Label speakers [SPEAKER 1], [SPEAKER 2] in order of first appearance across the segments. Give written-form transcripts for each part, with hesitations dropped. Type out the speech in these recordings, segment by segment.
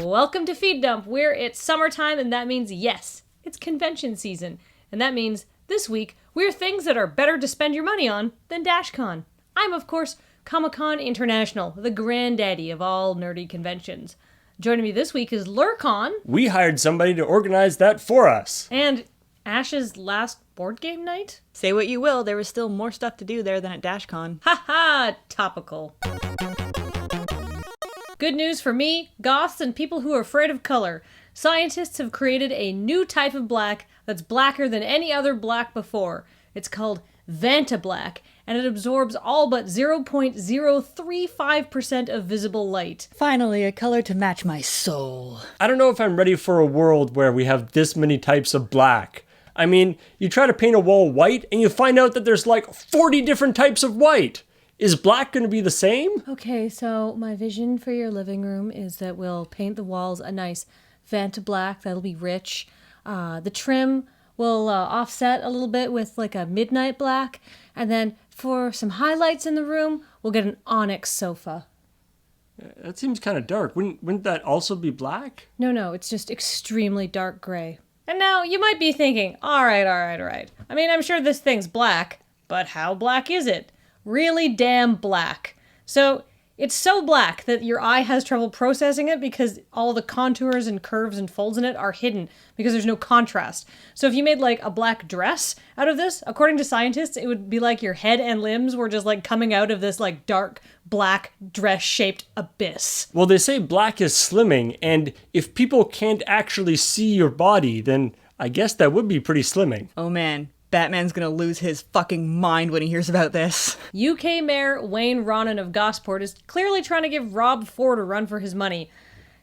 [SPEAKER 1] Welcome to Feed Dump, where it's summertime, and that means, yes, it's convention season. And that means, this week, we're things that are better to spend your money on than DashCon. I'm, of course, Comic-Con International, the granddaddy of all nerdy conventions. Joining me this week is Lurcon.
[SPEAKER 2] We hired somebody to organize that for us.
[SPEAKER 1] And Ash's last board game night?
[SPEAKER 3] Say what you will, there was still more stuff to do there than at DashCon.
[SPEAKER 1] Ha ha! Topical. Good news for me, goths, and people who are afraid of color. Scientists have created a new type of black that's blacker than any other black before. It's called Vantablack, and it absorbs all but 0.035% of visible light.
[SPEAKER 3] Finally, a color to match my soul.
[SPEAKER 2] I don't know if I'm ready for a world where we have this many types of black. I mean, you try to paint a wall white, and you find out that there's like 40 different types of white. Is black going to be the same?
[SPEAKER 1] Okay, so my vision for your living room is that we'll paint the walls a nice Vantablack. That'll be rich. The trim will offset a little bit with like a midnight black. And then for some highlights in the room, we'll get an onyx sofa.
[SPEAKER 2] That seems kind of dark. Wouldn't that also be black?
[SPEAKER 1] No, it's just extremely dark gray. And now you might be thinking, all right. I mean, I'm sure this thing's black, but how black is it? Really damn black. So it's so black that your eye has trouble processing it because all the contours and curves and folds in it are hidden because there's no contrast. So if you made like a black dress out of this, according to scientists, it would be like your head and limbs were just like coming out of this like dark black dress-shaped abyss.
[SPEAKER 2] Well, they say black is slimming, and if people can't actually see your body, then I guess that would be pretty slimming.
[SPEAKER 3] Oh man, Batman's gonna lose his fucking mind when he hears about this.
[SPEAKER 1] UK Mayor Wayne Ronan of Gosport is clearly trying to give Rob Ford a run for his money.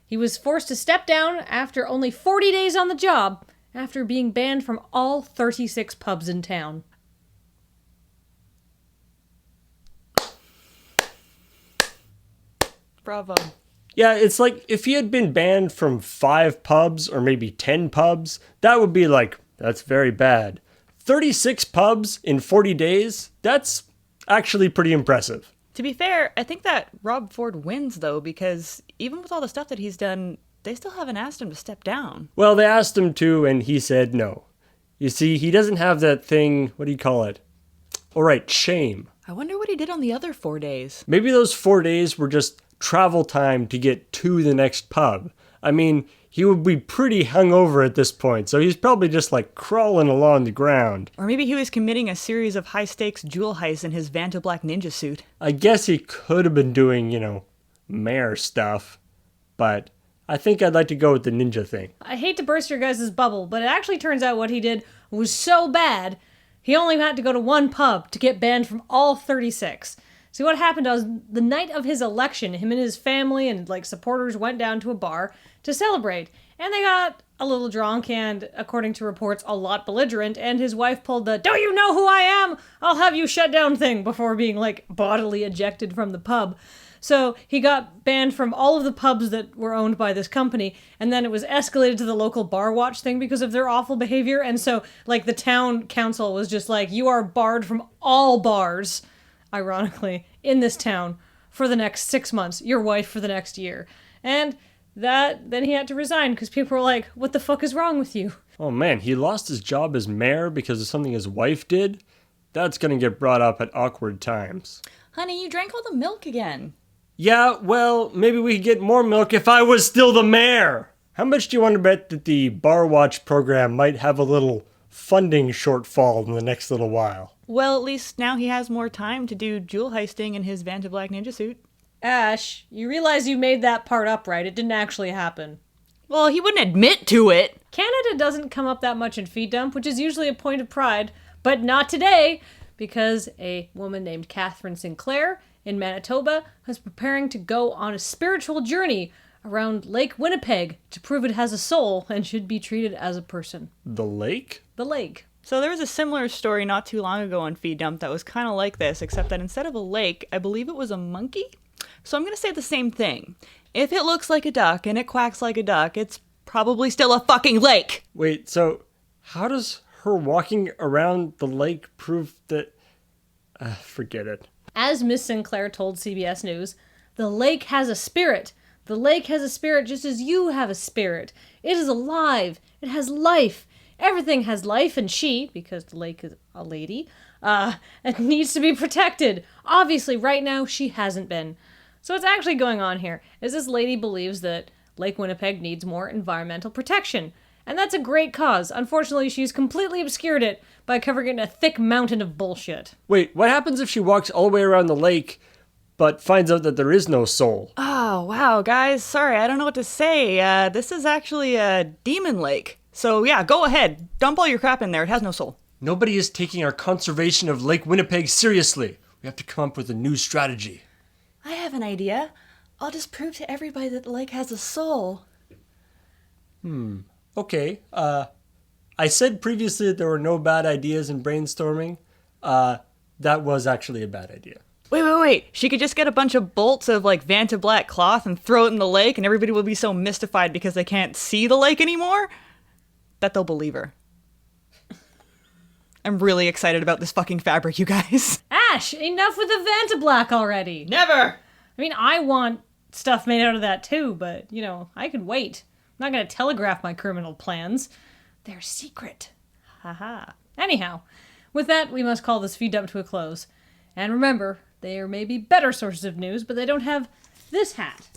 [SPEAKER 1] He was forced to step down after only 40 days on the job, after being banned from all 36 pubs in town.
[SPEAKER 3] Bravo.
[SPEAKER 2] Yeah, it's like if he had been banned from 5 pubs or maybe 10 pubs, that would be like, that's very bad. 36 pubs in 40 days? That's actually pretty impressive.
[SPEAKER 3] To be fair, I think that Rob Ford wins though, because even with all the stuff that he's done, they still haven't asked him to step down.
[SPEAKER 2] Well, they asked him to, and he said no. You see, he doesn't have that thing, what do you call it? All right, shame.
[SPEAKER 3] I wonder what he did on the other 4 days.
[SPEAKER 2] Maybe those 4 days were just travel time to get to the next pub. I mean, he would be pretty hungover at this point, so he's probably just like crawling along the ground.
[SPEAKER 3] Or maybe he was committing a series of high-stakes jewel heists in his Vantablack ninja suit.
[SPEAKER 2] I guess he could have been doing, mayor stuff, but I think I'd like to go with the ninja thing.
[SPEAKER 1] I hate to burst your guys' bubble, but it actually turns out what he did was so bad, he only had to go to one pub to get banned from all 36. See, what happened was, the night of his election, him and his family and, supporters went down to a bar to celebrate. And they got a little drunk and, according to reports, a lot belligerent, and his wife pulled the, "Do you know who I am? I'll have you shut down" thing before being, bodily ejected from the pub. So he got banned from all of the pubs that were owned by this company, and then it was escalated to the local bar watch thing because of their awful behavior, and so, the town council was just like, you are barred from all bars, ironically, in this town for the next 6 months, your wife for the next year. And then he had to resign because people were like, what the fuck is wrong with you?
[SPEAKER 2] Oh man, he lost his job as mayor because of something his wife did? That's gonna get brought up at awkward times.
[SPEAKER 3] Honey, you drank all the milk again.
[SPEAKER 2] Yeah, well, maybe we could get more milk if I was still the mayor. How much do you want to bet that the Bar Watch program might have a little funding shortfall in the next little while?
[SPEAKER 3] Well, at least now he has more time to do jewel heisting in his Vantablack ninja suit.
[SPEAKER 1] Ash, you realize you made that part up, right? It didn't actually happen.
[SPEAKER 3] Well, he wouldn't admit to it.
[SPEAKER 1] Canada doesn't come up that much in Feed Dump, which is usually a point of pride, but not today, because a woman named Catherine Sinclair in Manitoba is preparing to go on a spiritual journey around Lake Winnipeg to prove it has a soul and should be treated as a person.
[SPEAKER 2] The lake?
[SPEAKER 1] The lake.
[SPEAKER 3] So there was a similar story not too long ago on Feed Dump that was kind of like this, except that instead of a lake, I believe it was a monkey? So I'm going to say the same thing. If it looks like a duck and it quacks like a duck, it's probably still a fucking lake!
[SPEAKER 2] Wait, so how does her walking around the lake prove that... Forget it.
[SPEAKER 1] As Miss Sinclair told CBS News, the lake has a spirit. The lake has a spirit just as you have a spirit. It is alive. It has life. Everything has life, and she, because the lake is a lady, it needs to be protected. Obviously, right now, she hasn't been. So what's actually going on here is this lady believes that Lake Winnipeg needs more environmental protection. And that's a great cause. Unfortunately, she's completely obscured it by covering it in a thick mountain of bullshit.
[SPEAKER 2] Wait, what happens if she walks all the way around the lake, but finds out that there is no soul?
[SPEAKER 3] Oh, wow, guys. Sorry, I don't know what to say. This is actually a demon lake. So yeah, go ahead. Dump all your crap in there. It has no soul.
[SPEAKER 2] Nobody is taking our conservation of Lake Winnipeg seriously. We have to come up with a new strategy.
[SPEAKER 3] I have an idea. I'll just prove to everybody that the lake has a soul.
[SPEAKER 2] Okay, I said previously that there were no bad ideas in brainstorming. That was actually a bad idea.
[SPEAKER 3] Wait. She could just get a bunch of bolts of like Vantablack cloth and throw it in the lake, and everybody will be so mystified because they can't see the lake anymore that they'll believe her. I'm really excited about this fucking fabric, you guys.
[SPEAKER 1] Ash, enough with the Vantablack already.
[SPEAKER 3] Never!
[SPEAKER 1] I mean, I want stuff made out of that too, but, I could wait. I'm not going to telegraph my criminal plans. They're secret. Haha. Anyhow, with that, we must call this feed dump to a close. And remember, there may be better sources of news, but they don't have this hat,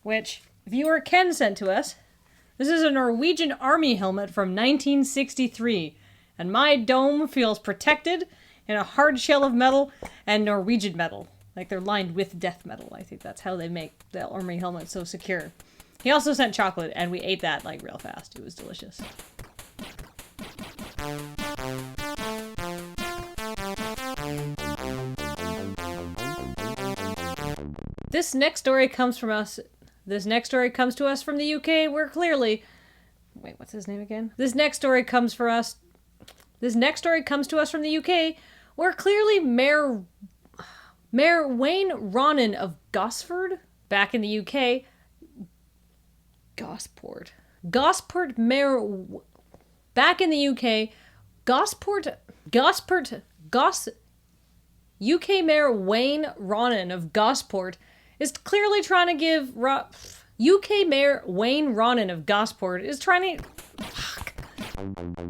[SPEAKER 1] which viewer Ken sent to us. This is a Norwegian army helmet from 1963, and my dome feels protected in a hard shell of metal and Norwegian metal. Like they're lined with death metal. I think that's how they make the army helmet so secure. He also sent chocolate, and we ate that like real fast. It was delicious. This next story comes to us from the UK, where clearly... Wait, what's his name again? This next story comes to us from the UK, where clearly Mayor Wayne Ronan of Gosford, back in the UK... Back in the UK, UK Mayor Wayne Ronan of Gosport is clearly trying to give... UK Mayor Wayne Ronan of Gosport is trying to...